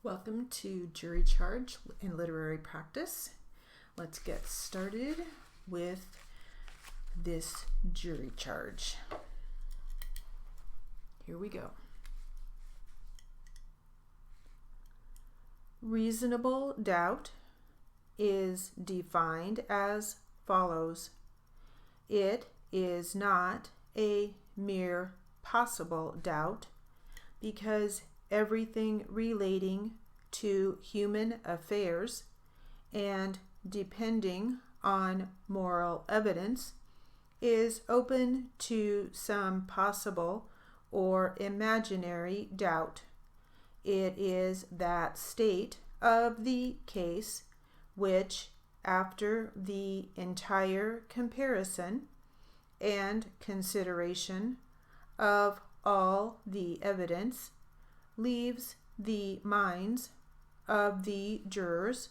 Welcome to Jury Charge and Literary Practice. Let's get started with this jury charge. Here we go. Reasonable doubt is defined as follows. It is not a mere possible doubt because everything relating to human affairs and depending on moral evidence is open to some possible or imaginary doubt. It is that state of the case which, after the entire comparison and consideration of all the evidence, leaves the minds of the jurors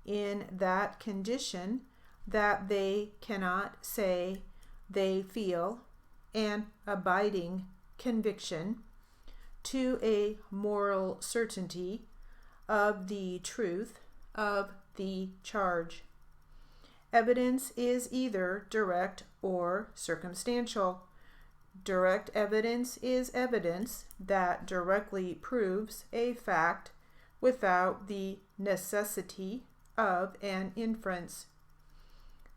in that condition that they cannot say they feel an abiding conviction to a moral certainty of the truth of the charge. Evidence is either direct or circumstantial. Direct evidence is evidence that directly proves a fact without the necessity of an inference.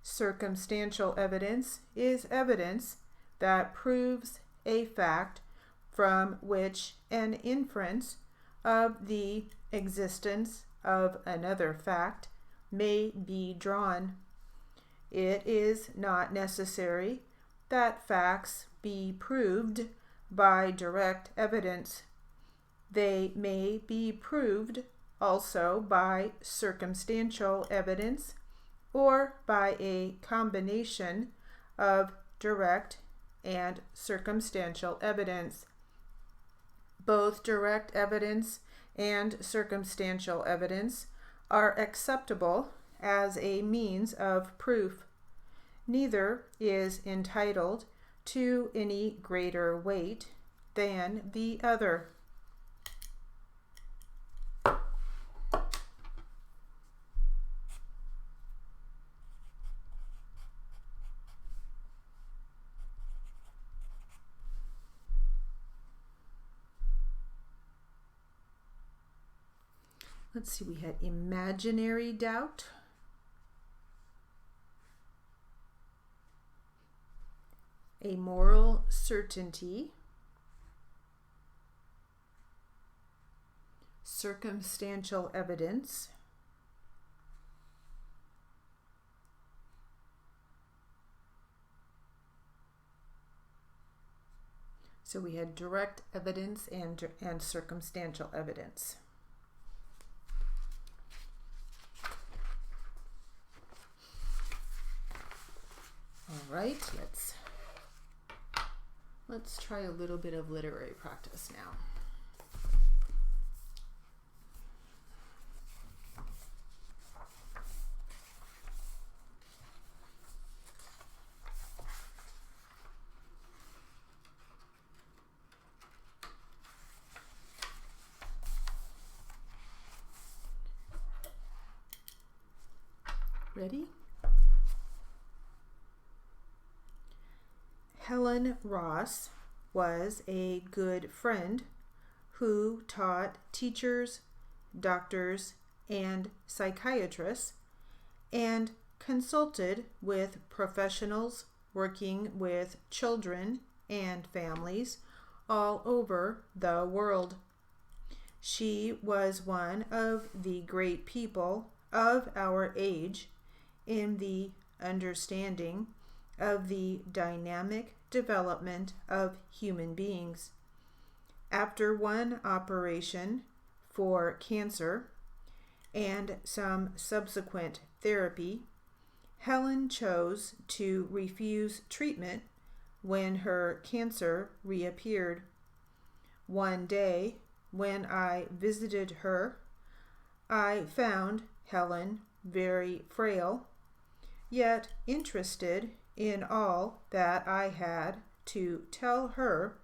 Circumstantial evidence is evidence that proves a fact from which an inference of the existence of another fact may be drawn. It is not necessary that facts be proved by direct evidence. They may be proved also by circumstantial evidence or by a combination of direct and circumstantial evidence. Both direct evidence and circumstantial evidence are acceptable as a means of proof. Neither is entitled to any greater weight than the other. Let's see, we had imaginary doubt. A moral certainty, circumstantial evidence, so we had direct evidence and circumstantial evidence. All right, let's try a little bit of literary practice now. Ready? Helen Ross was a good friend who taught teachers, doctors, and psychiatrists and consulted with professionals working with children and families all over the world. She was one of the great people of our age in the understanding of the dynamic development of human beings. After one operation for cancer and some subsequent therapy, Helen chose to refuse treatment when her cancer reappeared. One day, when I visited her, I found Helen very frail, yet interested in all that I had to tell her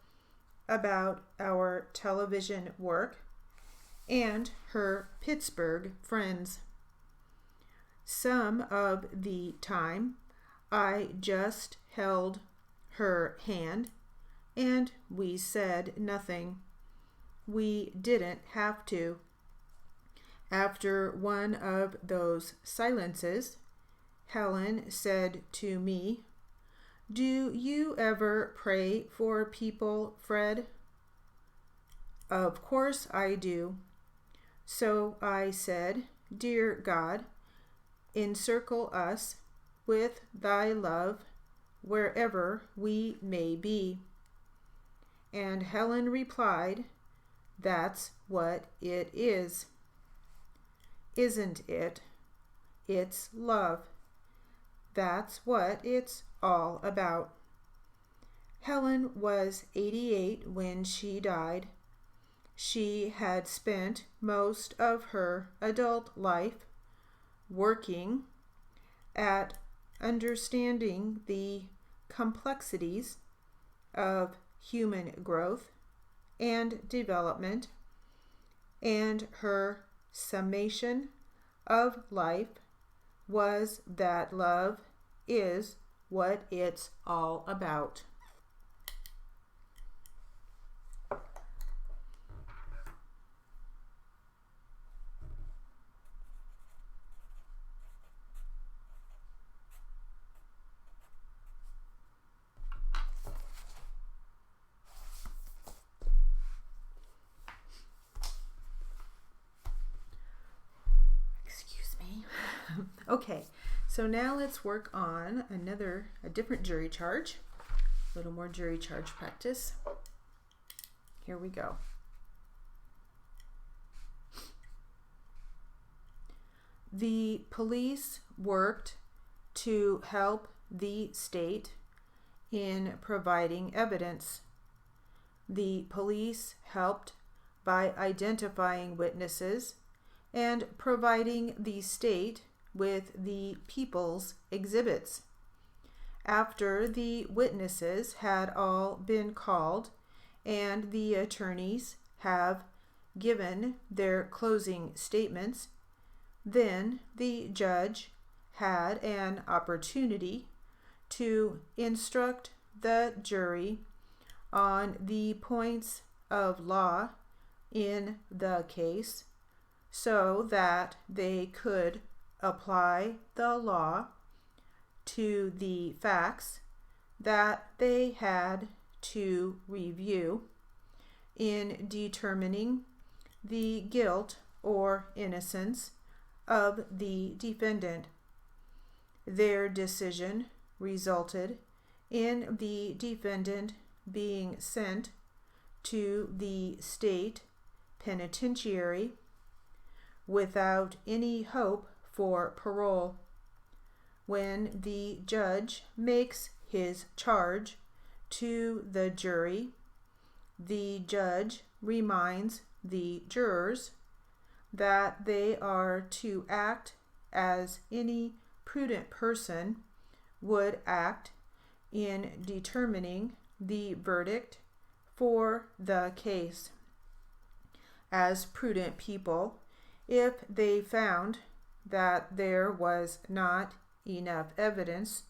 about our television work and her Pittsburgh friends. Some of the time I just held her hand and we said nothing. We didn't have to. After one of those silences, Helen said to me, "Do you ever pray for people, Fred?" "Of course I do." So I said, "Dear God, encircle us with thy love wherever we may be." And Helen replied, "That's what it is. Isn't it? It's love. That's what it's all about." Helen was 88 when she died. She had spent most of her adult life working at understanding the complexities of human growth and development, and her summation of life was that love is what it's all about. Okay, so now let's work on a different jury charge. A little more jury charge practice. Here we go. The police worked to help the state in providing evidence. The police helped by identifying witnesses and providing the state with the people's exhibits. After the witnesses had all been called and the attorneys have given their closing statements, then the judge had an opportunity to instruct the jury on the points of law in the case so that they could apply the law to the facts that they had to review in determining the guilt or innocence of the defendant. Their decision resulted in the defendant being sent to the state penitentiary without any hope for parole. When the judge makes his charge to the jury, the judge reminds the jurors that they are to act as any prudent person would act in determining the verdict for the case. As prudent people, if they found that there was not enough evidence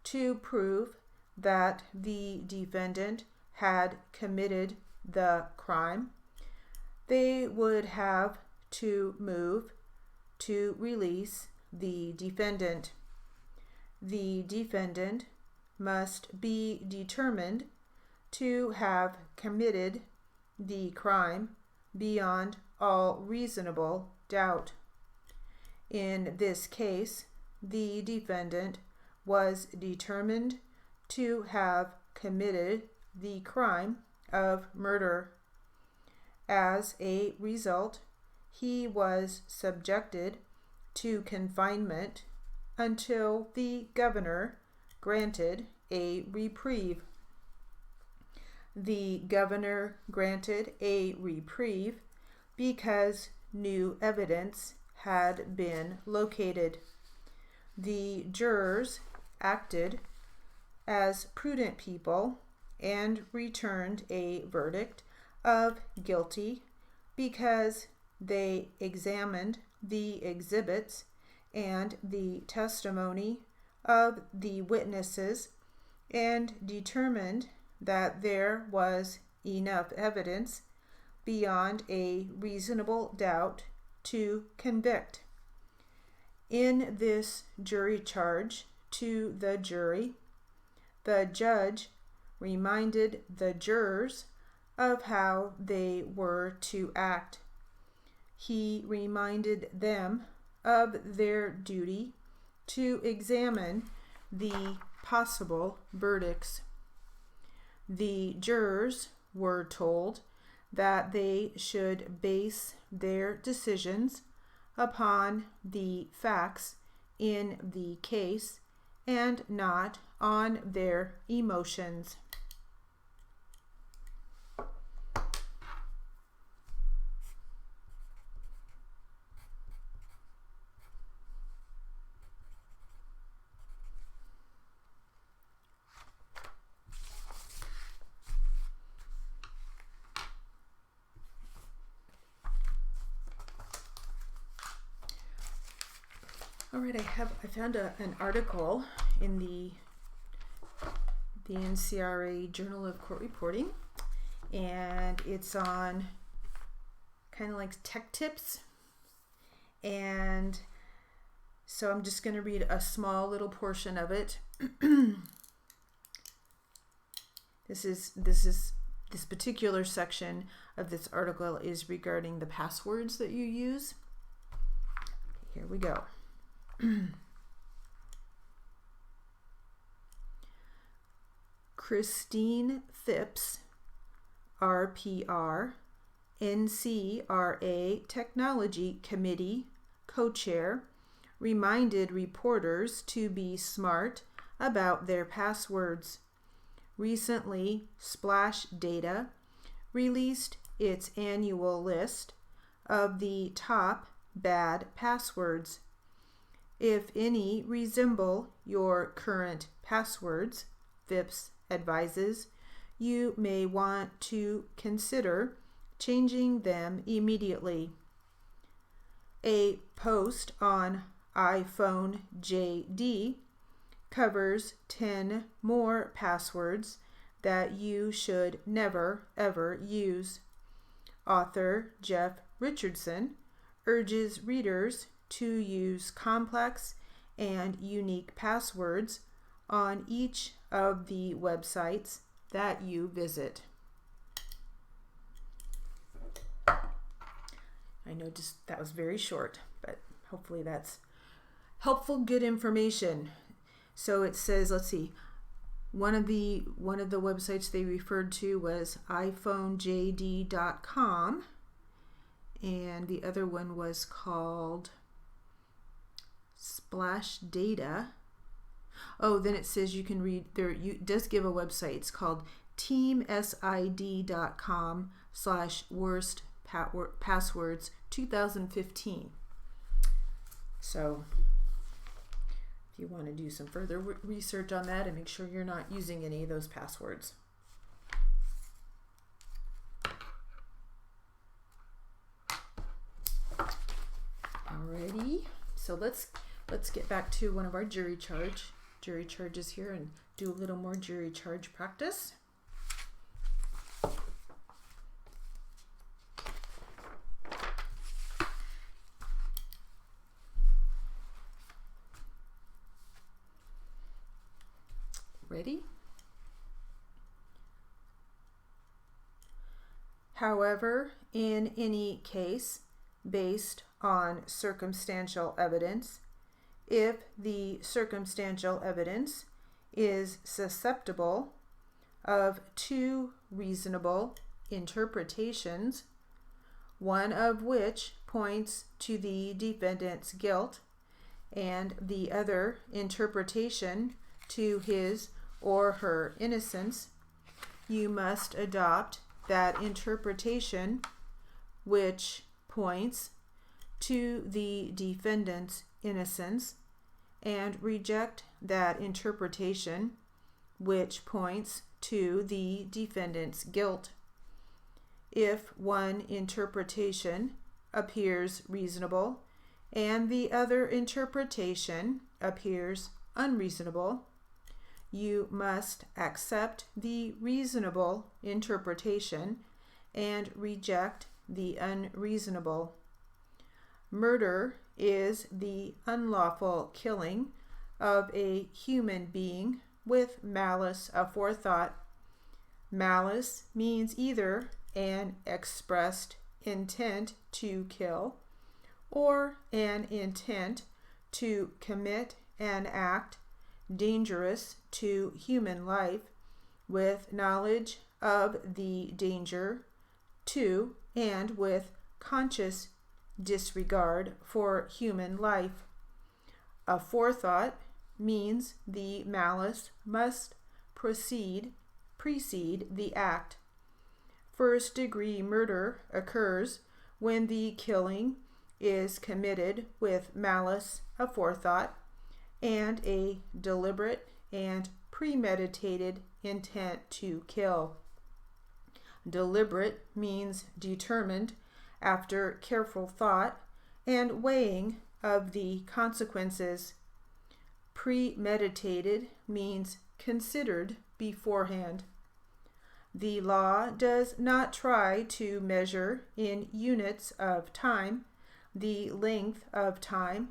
to prove that the defendant had committed the crime, they would have to move to release the defendant. The defendant must be determined to have committed the crime beyond all reasonable doubt. In this case, the defendant was determined to have committed the crime of murder. As a result, he was subjected to confinement until the governor granted a reprieve. The governor granted a reprieve because new evidence had been located. The jurors acted as prudent people and returned a verdict of guilty because they examined the exhibits and the testimony of the witnesses and determined that there was enough evidence beyond a reasonable doubt to convict. In this jury charge to the jury, the judge reminded the jurors of how they were to act. He reminded them of their duty to examine the possible verdicts. The jurors were told that they should base their decisions upon the facts in the case and not on their emotions. All right, I found an article in the NCRA Journal of Court Reporting, and it's on kind of like tech tips. And so I'm just going to read a small little portion of it. This particular section of this article is regarding the passwords that you use. Here we go. Christine Phipps, RPR, NCRA Technology Committee co-chair, reminded reporters to be smart about their passwords. Recently, Splash Data released its annual list of the top bad passwords. If any resemble your current passwords, Phipps advises, you may want to consider changing them immediately. A post on iPhone JD covers 10 more passwords that you should never ever use. Author Jeff Richardson urges readers to use complex and unique passwords on each of the websites that you visit. I know that was very short, but hopefully that's helpful, good information. So it says, let's see, one of the websites they referred to was iPhoneJD.com, and the other one was called Splash Data. Oh, then it says you can read there. It does give a website. It's called teamsid.com/worst passwords 2015. So if you want to do some further research on that and make sure you're not using any of those passwords. Alrighty, so let's get back to one of our jury charges here and do a little more jury charge practice. Ready? However, in any case, based on circumstantial evidence, if the circumstantial evidence is susceptible of two reasonable interpretations, one of which points to the defendant's guilt and the other interpretation to his or her innocence, you must adopt that interpretation which points to the defendant's innocence and reject that interpretation which points to the defendant's guilt. If one interpretation appears reasonable and the other interpretation appears unreasonable, you must accept the reasonable interpretation and reject the unreasonable. Murder is the unlawful killing of a human being with malice aforethought. Malice means either an expressed intent to kill or an intent to commit an act dangerous to human life with knowledge of the danger to and with conscious disregard for human life. Aforethought means the malice must precede the act. First-degree murder occurs when the killing is committed with malice aforethought and a deliberate and premeditated intent to kill. Deliberate means determined after careful thought and weighing of the consequences. Premeditated means considered beforehand. The law does not try to measure in units of time the length of time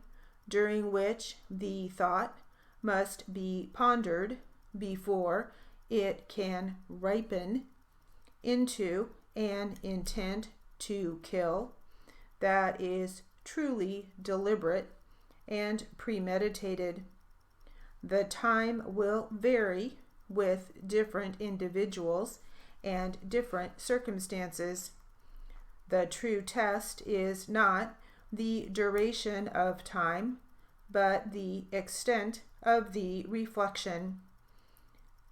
during which the thought must be pondered before it can ripen into an intent to kill that is truly deliberate and premeditated. The time will vary with different individuals and different circumstances. The true test is not the duration of time, but the extent of the reflection.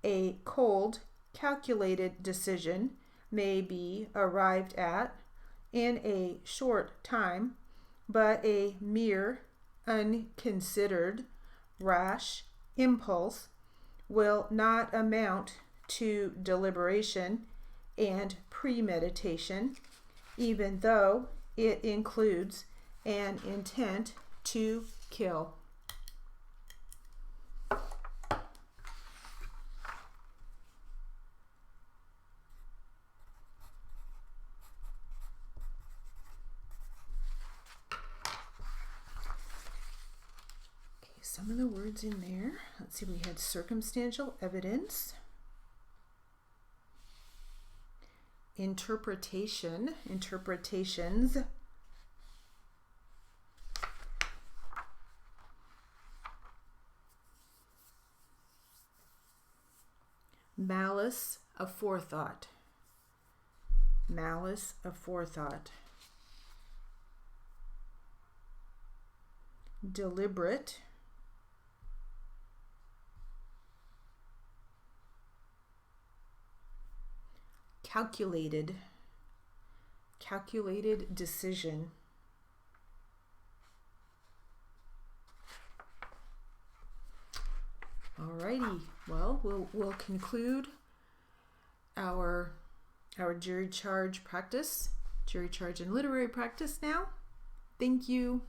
A cold, calculated decision may be arrived at in a short time, but a mere unconsidered, rash impulse will not amount to deliberation and premeditation, even though it includes an intent to kill. Some of the words in there. Let's see, we had circumstantial evidence, interpretation, interpretations, malice aforethought, malice aforethought, deliberate, calculated decision. Alrighty, well, we'll conclude our jury charge practice, jury charge and literary practice now. Thank you.